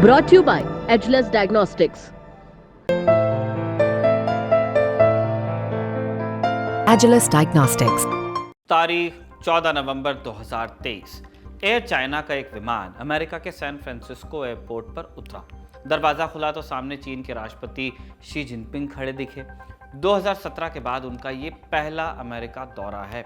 Brought to you by Edgeless Diagnostics. Agilus Diagnostics. तारीख 14 नवंबर 2023। Air China का एक विमान अमेरिका के सैन फ्रांसिस्को एयरपोर्ट पर उतरा। दरवाज़ा खुला तो सामने चीन के राष्ट्रपति शी जिनपिंग खड़े दिखे। 2017 के बाद उनका ये पहला अमेरिका दौरा है।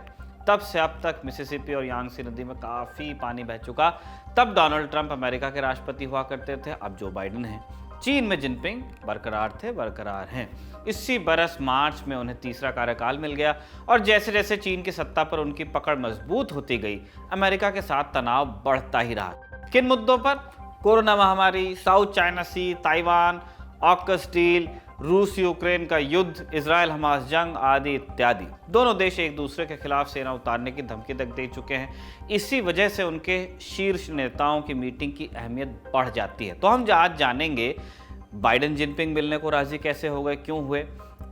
तब से अब तक मिसिसिपी और यांगत्से नदी में काफ़ी पानी बह चुका। तब डोनाल्ड ट्रंप अमेरिका के राष्ट्रपति हुआ करते थे, अब जो बाइडेन हैं। चीन में जिनपिंग बरकरार हैं। इसी बरस मार्च में उन्हें तीसरा कार्यकाल मिल गया और जैसे जैसे चीन की सत्ता पर उनकी पकड़ मजबूत होती गई, अमेरिका के साथ तनाव बढ़ता ही रहा। किन मुद्दों पर? कोरोना महामारी, साउथ चाइना सी, ताइवान, ऑकस डील, रूस यूक्रेन का युद्ध, इजराइल हमास जंग आदि इत्यादि। दोनों देश एक दूसरे के खिलाफ सेना उतारने की धमकी तक दे चुके हैं। इसी वजह से उनके शीर्ष नेताओं की मीटिंग की अहमियत बढ़ जाती है। तो हम आज जानेंगे बाइडेन जिनपिंग मिलने को राजी कैसे हो गए, क्यों हुए,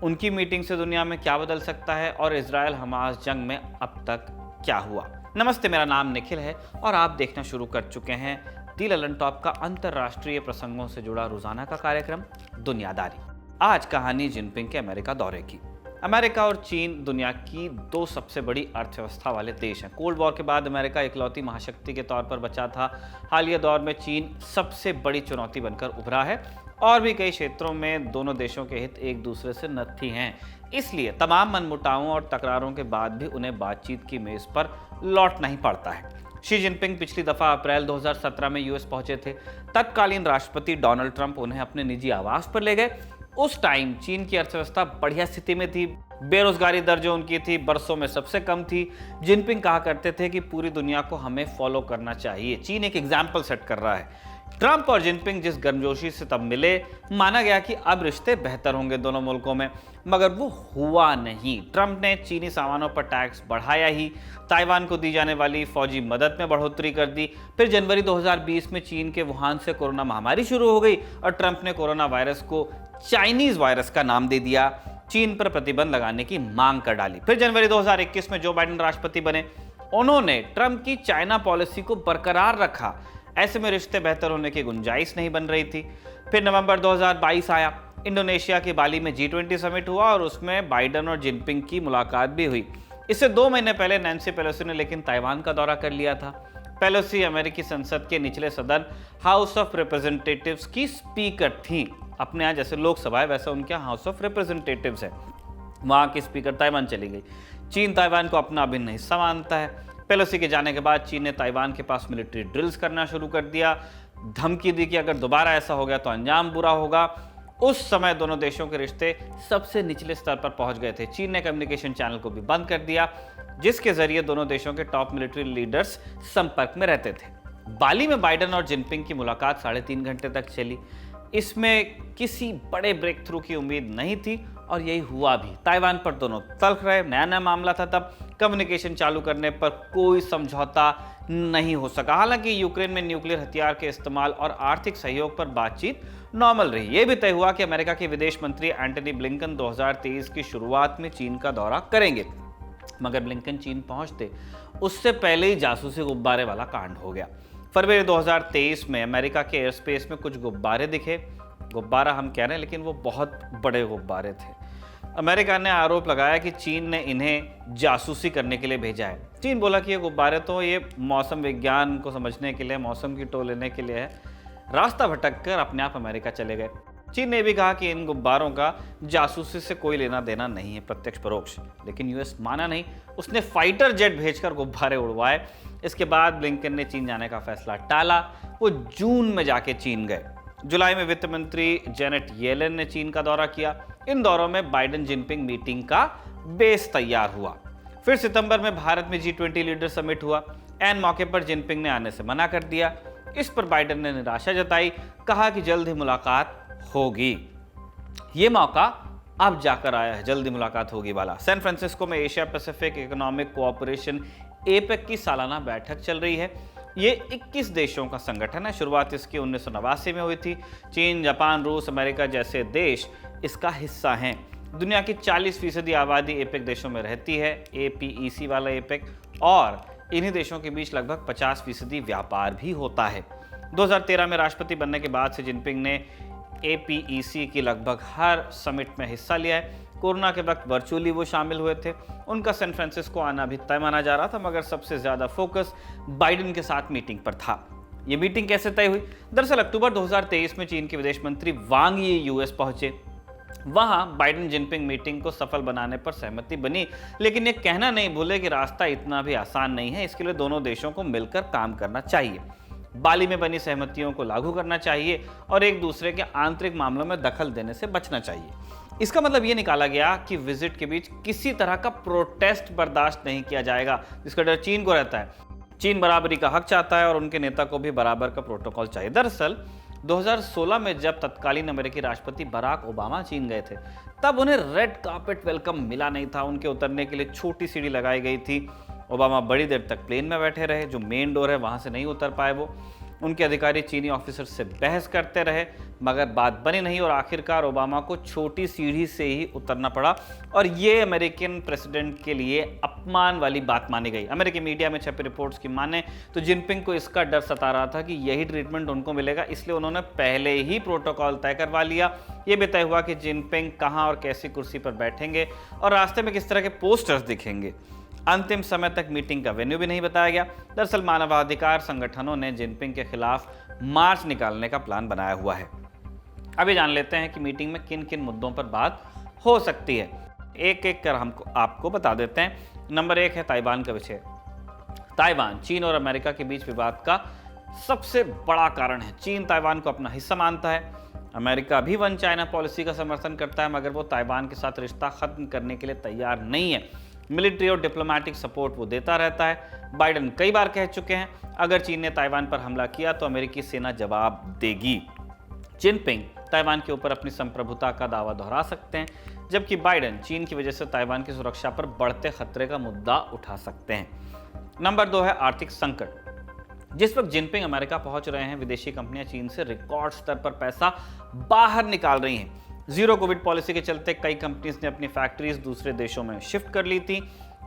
उनकी मीटिंग से दुनिया में क्या बदल सकता है और इजराइल हमास जंग में अब तक क्या हुआ। नमस्ते, मेरा नाम निखिल है और आप देखना शुरू कर चुके हैं दी ललन टॉप का अंतर्राष्ट्रीय प्रसंगों से जुड़ा रोजाना का कार्यक्रम दुनियादारी। आज कहानी जिनपिंग के अमेरिका दौरे की। अमेरिका और चीन दुनिया की दो सबसे बड़ी अर्थव्यवस्था वाले देश हैं। कोल्ड वॉर के बाद अमेरिका इकलौती महाशक्ति के तौर पर बचा था। हालिया दौर में चीन सबसे बड़ी चुनौती बनकर उभरा है और भी कई क्षेत्रों में दोनों देशों के हित एक दूसरे से नत्थी हैं। इसलिए तमाम मनमुटावों और तकरारों के बाद भी उन्हें बातचीत की मेज पर लौटना ही पड़ता है। शी जिनपिंग पिछली दफा अप्रैल 2017 में यूएस पहुंचे थे। तत्कालीन राष्ट्रपति डोनाल्ड ट्रंप उन्हें अपने निजी आवास पर ले गए। उस टाइम चीन की अर्थव्यवस्था बढ़िया स्थिति में थी। बेरोजगारी दर जो उनकी थी बरसों में सबसे कम थी। जिनपिंग कहा करते थे कि पूरी दुनिया को हमें फॉलो करना चाहिए। चीन एक एग्जाम्पल सेट कर रहा है। ट्रंप और जिनपिंग जिस गर्मजोशी से तब मिले, माना गया कि अब रिश्ते बेहतर होंगे दोनों मुल्कों में, मगर वो हुआ नहीं। ट्रंप ने चीनी सामानों पर टैक्स बढ़ाया ही, ताइवान को दी जाने वाली फौजी मदद में बढ़ोतरी कर दी। फिर जनवरी 2020 में चीन के वुहान से कोरोना महामारी शुरू हो गई और ट्रंप ने कोरोना वायरस को चाइनीज वायरस का नाम दे दिया। चीन पर प्रतिबंध लगाने की मांग कर डाली। फिर जनवरी 2021 में जो बाइडेन राष्ट्रपति बने, उन्होंने ट्रंप की चाइना पॉलिसी को बरकरार रखा। ऐसे में रिश्ते बेहतर होने की गुंजाइश नहीं बन रही थी। फिर नवंबर 2022 आया। इंडोनेशिया के बाली में G20 समिट हुआ और उसमें बाइडेन और जिनपिंग की मुलाकात भी हुई। इससे 2 महीने पहले नैन्सी पेलोसी ने लेकिन ताइवान का दौरा कर लिया था। पेलोसी अमेरिकी संसद के निचले सदन हाउस ऑफ रिप्रेजेंटेटिव्स की स्पीकर थी। अपने यहाँ जैसे लोकसभा है वैसा उनके यहाँ हाउस ऑफ रिप्रेजेंटेटिव्स है। वहाँ की स्पीकर ताइवान चली गई। चीन ताइवान को अपना अभिन्न हिस्सा मानता है। पेलोसी के जाने के बाद चीन ने ताइवान के पास मिलिट्री ड्रिल्स करना शुरू कर दिया। धमकी दी कि अगर दोबारा ऐसा हो गया तो अंजाम बुरा होगा। उस समय दोनों देशों के रिश्ते सबसे निचले स्तर पर पहुंच गए थे। चीन ने कम्युनिकेशन चैनल को भी बंद कर दिया, जिसके जरिए दोनों देशों के टॉप मिलिट्री लीडर्स संपर्क में रहते थे। बाली में बाइडेन और जिनपिंग की मुलाकात 3.5 घंटे तक चली। इसमें किसी बड़े ब्रेक थ्रू की उम्मीद नहीं थी और यही हुआ भी। ताइवान पर दोनों तल्ख रहे। नया मामला था। तब कम्युनिकेशन चालू करने पर कोई समझौता नहीं हो सका। हालांकि यूक्रेन में न्यूक्लियर हथियार के इस्तेमाल और आर्थिक सहयोग पर बातचीत नॉर्मल रही। यह भी तय हुआ कि अमेरिका के विदेश मंत्री एंटनी ब्लिंकन 2023 की शुरुआत में चीन का दौरा करेंगे, मगर ब्लिंकन चीन पहुंचते उससे पहले ही जासूसी गुब्बारे वाला कांड हो गया। फरवरी 2023 में अमेरिका के एयर स्पेस में कुछ गुब्बारे दिखे। गुब्बारा हम कह रहे हैं लेकिन वो बहुत बड़े गुब्बारे थे। अमेरिका ने आरोप लगाया कि चीन ने इन्हें जासूसी करने के लिए भेजा है। चीन बोला कि ये गुब्बारे तो ये मौसम विज्ञान को समझने के लिए, मौसम की टो लेने के लिए है। रास्ता भटक कर अपने आप अमेरिका चले गए। चीन ने भी कहा कि इन गुब्बारों का जासूसी से कोई लेना देना नहीं है, प्रत्यक्ष परोक्ष। लेकिन यूएस माना नहीं। उसने फाइटर जेट भेजकर गुब्बारे उड़वाए। इसके बाद ब्लिंकन ने चीन जाने का फैसला टाला। वो जून में जाके चीन गए। जुलाई में वित्त मंत्री जेनेट येलेन ने चीन का दौरा किया। इन दौरों में बाइडेन जिनपिंग मीटिंग का बेस तैयार हुआ। फिर सितंबर में भारत में G20 लीडर समिट हुआ। ऐन मौके पर जिनपिंग ने आने से मना कर दिया। इस पर बाइडेन ने निराशा जताई, कहा कि जल्द ही मुलाकात होगी। ये मौका अब जाकर आया है, जल्दी मुलाकात होगी वाला। सैन फ्रांसिस्को में Asia Pacific economic cooperation APEC की सालाना बैठक चल रही है। ये 21 देशों का संगठन है। शुरुआत इसकी 1989 में हुई थी। चीन, जापान, रूस, अमेरिका जैसे देश इसका हिस्सा हैं। दुनिया की 40% आबादी एपेक देशों में रहती है, APEC वाला एपेक, और इन्हीं देशों के बीच लगभग 50% व्यापार भी होता है। 2013 में राष्ट्रपति बनने के बाद शी जिनपिंग ने APEC की लगभग हर समिट में हिस्सा लिया है। कोरोना के वक्त वर्चुअली वो शामिल हुए थे। उनका सैन फ्रांसिस्को आना भी तय माना जा रहा था, मगर सबसे ज्यादा फोकस बाइडेन के साथ मीटिंग पर था। ये मीटिंग कैसे तय हुई? दरअसल अक्टूबर 2023 में चीन के विदेश मंत्री वांग यी यूएस पहुंचे। वहां बाइडेन जिनपिंग मीटिंग को सफल बनाने पर सहमति बनी, लेकिन ये कहना नहीं भूले कि रास्ता इतना भी आसान नहीं है। इसके लिए दोनों देशों को मिलकर काम करना चाहिए, बाली में बनी सहमतियों को लागू करना चाहिए और एक दूसरे के आंतरिक मामलों में दखल देने से बचना चाहिए। इसका मतलब ये निकाला गया कि विजिट के बीच किसी तरह का प्रोटेस्ट बर्दाश्त नहीं किया जाएगा, जिसका डर चीन को रहता है। चीन बराबरी का हक चाहता है और उनके नेता को भी बराबर का प्रोटोकॉल चाहिए। दरअसल 2016 में जब तत्कालीन अमेरिकी राष्ट्रपति बराक ओबामा चीन गए थे, तब उन्हें रेड कार्पेट वेलकम मिला नहीं था। उनके उतरने के लिए छोटी सीढ़ी लगाई गई थी। ओबामा बड़ी देर तक प्लेन में बैठे रहे, जो मेन डोर है वहां से नहीं उतर पाए वो। उनके अधिकारी चीनी ऑफिसर से बहस करते रहे, मगर बात बनी नहीं और आखिरकार ओबामा को छोटी सीढ़ी से ही उतरना पड़ा और ये अमेरिकन प्रेसिडेंट के लिए अपमान वाली बात मानी गई। अमेरिकी मीडिया में छपी रिपोर्ट्स की माने तो जिनपिंग को इसका डर सता रहा था कि यही ट्रीटमेंट उनको मिलेगा, इसलिए उन्होंने पहले ही प्रोटोकॉल तय करवा लिया। ये भी तय हुआ कि जिनपिंग कहाँ और कैसी कुर्सी पर बैठेंगे और रास्ते में किस तरह के पोस्टर्स दिखेंगे। अंतिम समय तक मीटिंग का वेन्यू भी नहीं बताया गया। दरअसल मानवाधिकार संगठनों ने जिनपिंग के खिलाफ मार्च निकालने का प्लान बनाया हुआ है। अभी जान लेते हैं कि मीटिंग में किन किन मुद्दों पर बात हो सकती है। एक एक कर हमको आपको बता देते हैं। नंबर 1 है ताइवान का विषय। ताइवान चीन और अमेरिका के बीच विवाद का सबसे बड़ा कारण है। चीन ताइवान को अपना हिस्सा मानता है। अमेरिका भी वन चाइना पॉलिसी का समर्थन करता है, मगर वो ताइवान के साथ रिश्ता खत्म करने के लिए तैयार नहीं है। मिलिट्री और डिप्लोमेटिक सपोर्ट वो देता रहता है। बाइडेन कई बार कह चुके हैं, अगर चीन ने ताइवान पर हमला किया तो अमेरिकी सेना जवाब देगी। जिनपिंग ताइवान के ऊपर अपनी संप्रभुता का दावा दोहरा सकते हैं, जबकि बाइडेन चीन की वजह से ताइवान की सुरक्षा पर बढ़ते खतरे का मुद्दा उठा सकते हैं। नंबर 2 है आर्थिक संकट। जिस वक्त जिनपिंग अमेरिका पहुंच रहे हैं, विदेशी कंपनियां चीन से रिकॉर्ड स्तर पर पैसा बाहर निकाल रही हैं। जीरो कोविड पॉलिसी के चलते कई कंपनीज ने अपनी फैक्ट्रीज दूसरे देशों में शिफ्ट कर ली थी।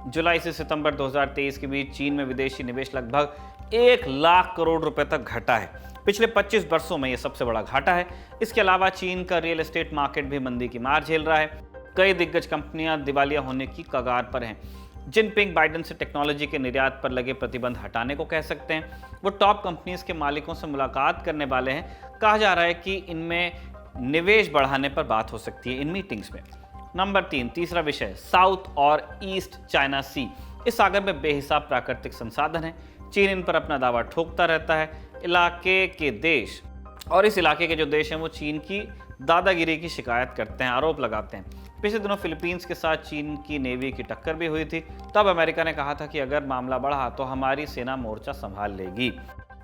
जुलाई से सितंबर 2023 के बीच चीन में विदेशी निवेश लगभग 1 लाख करोड़ रुपए तक घटा है। पिछले 25 वर्षों में यह सबसे बड़ा घाटा है। इसके अलावा चीन का रियल एस्टेट मार्केट भी मंदी की मार झेल रहा है। कई दिग्गज कंपनियां दिवालिया होने की कगार पर हैं। जिनपिंग बाइडेन से टेक्नोलॉजी के निर्यात पर लगे प्रतिबंध हटाने को कह सकते हैं। वो टॉप कंपनीज के मालिकों से मुलाकात करने वाले हैं। कहा जा रहा है कि इनमें निवेश बढ़ाने पर बात हो सकती है इन मीटिंग्स में। नंबर 3 तीसरा विषय साउथ और ईस्ट चाइना सी। इस सागर में बेहिसाब प्राकृतिक संसाधन है। चीन इन पर अपना दावा ठोकता रहता है। इलाके के देश और इस इलाके के जो देश हैं वो चीन की दादागिरी की शिकायत करते हैं, आरोप लगाते हैं। पिछले दिनों फिलीपींस के साथ चीन की नेवी की टक्कर भी हुई थी। तब अमेरिका ने कहा था कि अगर मामला बढ़ा तो हमारी सेना मोर्चा संभाल लेगी।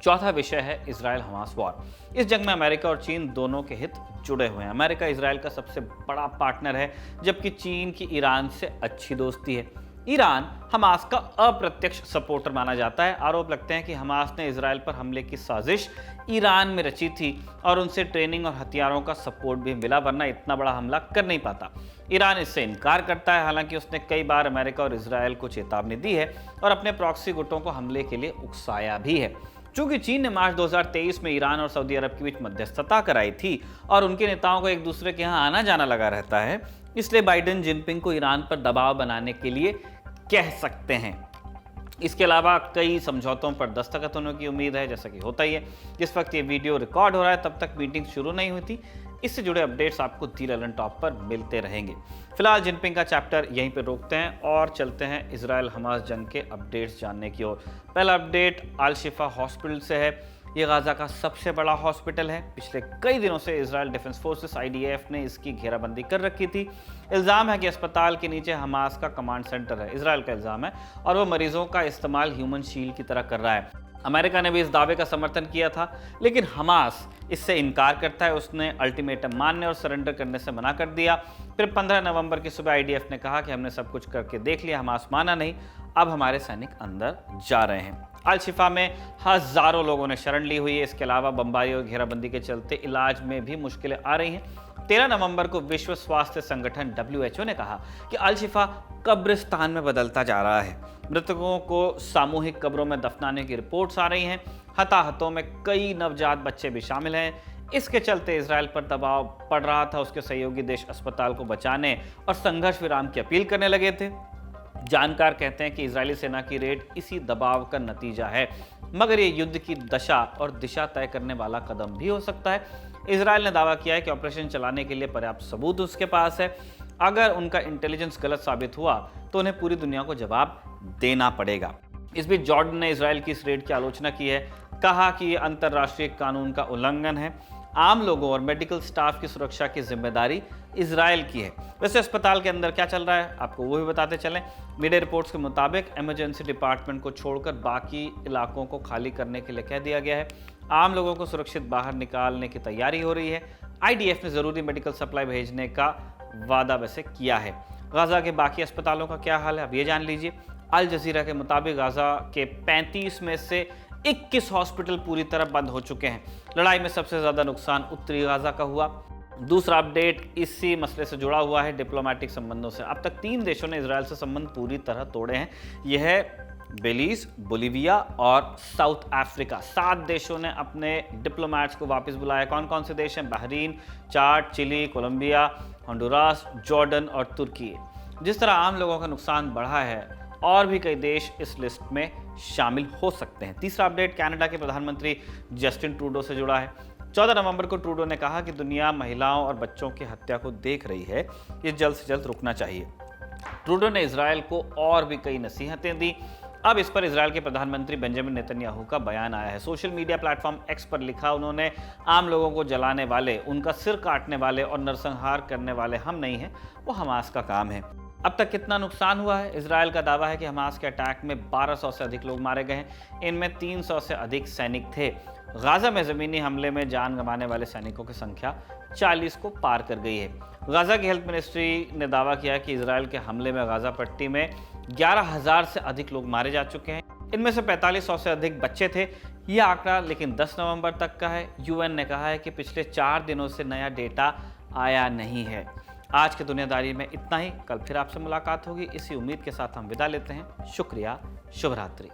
चौथा विषय है इजराइल हमास वॉर। इस जंग में अमेरिका और चीन दोनों के हित जुड़े हुए हैं। अमेरिका इजराइल का सबसे बड़ा पार्टनर है, जबकि चीन की ईरान से अच्छी दोस्ती है। ईरान हमास का अप्रत्यक्ष सपोर्टर माना जाता है। आरोप लगते हैं कि हमास ने इजराइल पर हमले की साजिश ईरान में रची थी और उनसे ट्रेनिंग और हथियारों का सपोर्ट भी मिला, वरना इतना बड़ा हमला कर नहीं पाता। ईरान इससे इनकार करता है, हालांकि उसने कई बार अमेरिका और इजराइल को चेतावनी दी है और अपने प्रॉक्सी गुटों को हमले के लिए उकसाया भी है। चूंकि चीन ने मार्च 2023 में ईरान और सऊदी अरब के बीच मध्यस्थता कराई थी और उनके नेताओं को एक दूसरे के यहाँ आना जाना लगा रहता है, इसलिए बाइडेन जिनपिंग को ईरान पर दबाव बनाने के लिए कह सकते हैं। इसके अलावा कई समझौतों पर दस्तखत होने की उम्मीद है, जैसा कि होता ही है। जिस वक्त ये वीडियो रिकॉर्ड हो रहा है तब तक मीटिंग शुरू नहीं हुई थी। इससे जुड़े अपडेट्स आपको दी ललन टॉप पर मिलते रहेंगे। फिलहाल जिनपिंग का चैप्टर यहीं पर रोकते हैं और चलते हैं इजराइल हमास जंग के अपडेट्स जानने की ओर। पहला अपडेट अल शिफा हॉस्पिटल से है। ये गाजा का सबसे बड़ा हॉस्पिटल है। पिछले कई दिनों से इजराइल डिफेंस फोर्सेस IDF ने इसकी घेराबंदी कर रखी थी। इल्ज़ाम है कि अस्पताल के नीचे हमास का कमांड सेंटर है। इजराइल का इल्ज़ाम है और वो मरीजों का इस्तेमाल ह्यूमन शील्ड की तरह कर रहा है। अमेरिका ने भी इस दावे का समर्थन किया था, लेकिन हमास इससे इनकार करता है। उसने अल्टीमेटम मानने और सरेंडर करने से मना कर दिया। फिर 15 नवंबर की सुबह IDF ने कहा कि हमने सब कुछ करके देख लिया, हमास माना नहीं, अब हमारे सैनिक अंदर जा रहे हैं। अल शिफा में हजारों लोगों ने शरण ली हुई है। इसके अलावा बमबारी और घेराबंदी के चलते इलाज में भी मुश्किलें आ रही हैं। 13 नवंबर को विश्व स्वास्थ्य संगठन WHO ने कहा कि अल शिफा कब्रिस्तान में बदलता जा रहा है। मृतकों को सामूहिक कब्रों में दफनाने की रिपोर्ट्स आ रही हैं। हताहतों में कई नवजात बच्चे भी शामिल हैं। इसके चलते इजराइल पर दबाव पड़ रहा था। उसके सहयोगी देश अस्पताल को बचाने और संघर्ष विराम की अपील करने लगे थे। जानकार कहते हैं कि इजरायली सेना की रेड इसी दबाव का नतीजा है, मगर ये युद्ध की दशा और दिशा तय करने वाला कदम भी हो सकता है। इजरायल ने दावा किया है कि ऑपरेशन चलाने के लिए पर्याप्त सबूत उसके पास है। अगर उनका इंटेलिजेंस गलत साबित हुआ तो उन्हें पूरी दुनिया को जवाब देना पड़ेगा। इस बीच जॉर्डन ने इजरायल की इस रेड की आलोचना की है, कहा कि ये अंतर्राष्ट्रीय कानून का उल्लंघन है। आम लोगों और मेडिकल स्टाफ की सुरक्षा की जिम्मेदारी इजरायल की है। वैसे अस्पताल के अंदर क्या चल रहा है आपको वो भी बताते चलें। मीडिया रिपोर्ट्स के मुताबिक इमरजेंसी डिपार्टमेंट को छोड़कर बाकी इलाकों को खाली करने के लिए कह दिया गया है। आम लोगों को सुरक्षित बाहर निकालने की तैयारी हो रही है। IDF ने जरूरी मेडिकल सप्लाई भेजने का वादा वैसे किया है। गाजा के बाकी अस्पतालों का क्या हाल है अब ये जान लीजिए। अल जजीरा के मुताबिक गाजा के 35 में से 21 हॉस्पिटल पूरी तरह बंद हो चुके हैं। लड़ाई में सबसे ज्यादा नुकसान उत्तरी गाजा का हुआ। दूसरा अपडेट इसी मसले से जुड़ा हुआ है, डिप्लोमेटिक संबंधों से। अब तक 3 देशों ने इजरायल से संबंध पूरी तरह तोड़े हैं। यह है बेलीज, बोलीविया और साउथ अफ्रीका। 7 देशों ने अपने डिप्लोमेट्स को वापस बुलाया। कौन कौन से देश हैं? बहरीन, चाड, चिली, कोलंबिया, होंडुरास, जॉर्डन और तुर्की। जिस तरह आम लोगों का नुकसान बढ़ा है और भी कई देश इस लिस्ट में शामिल हो सकते हैं। तीसरा अपडेट कनाडा के प्रधानमंत्री जस्टिन ट्रूडो से जुड़ा है। 14 नवंबर को ट्रूडो ने कहा कि दुनिया महिलाओं और बच्चों की हत्या को देख रही है, ये जल्द से जल्द रुकना चाहिए। ट्रूडो ने इजरायल को और भी कई नसीहतें दी। अब इस पर इजरायल के प्रधानमंत्री बेंजामिन नेतन्याहू का बयान आया है। सोशल मीडिया प्लेटफॉर्म एक्स पर लिखा उन्होंने, आम लोगों को जलाने वाले, उनका सिर काटने वाले और नरसंहार करने वाले हम नहीं हैं, वो हमास का काम है। अब तक कितना नुकसान हुआ है? इजरायल का दावा है कि हमास के अटैक में 1200 से अधिक लोग मारे गए हैं। इनमें 300 से अधिक सैनिक थे। गाजा में ज़मीनी हमले में जान गंवाने वाले सैनिकों की संख्या 40 को पार कर गई है। गाजा की हेल्थ मिनिस्ट्री ने दावा किया कि इजरायल के हमले में गाजा पट्टी में 11,000 से अधिक लोग मारे जा चुके हैं। इनमें से 4500 से अधिक बच्चे थे। यह आंकड़ा लेकिन 10 नवंबर तक का है। UN ने कहा है कि पिछले 4 दिनों से नया डेटा आया नहीं है। आज की दुनियादारी में इतना ही। कल फिर आपसे मुलाकात होगी। इसी उम्मीद के साथ हम विदा लेते हैं। शुक्रिया। शुभ रात्रि।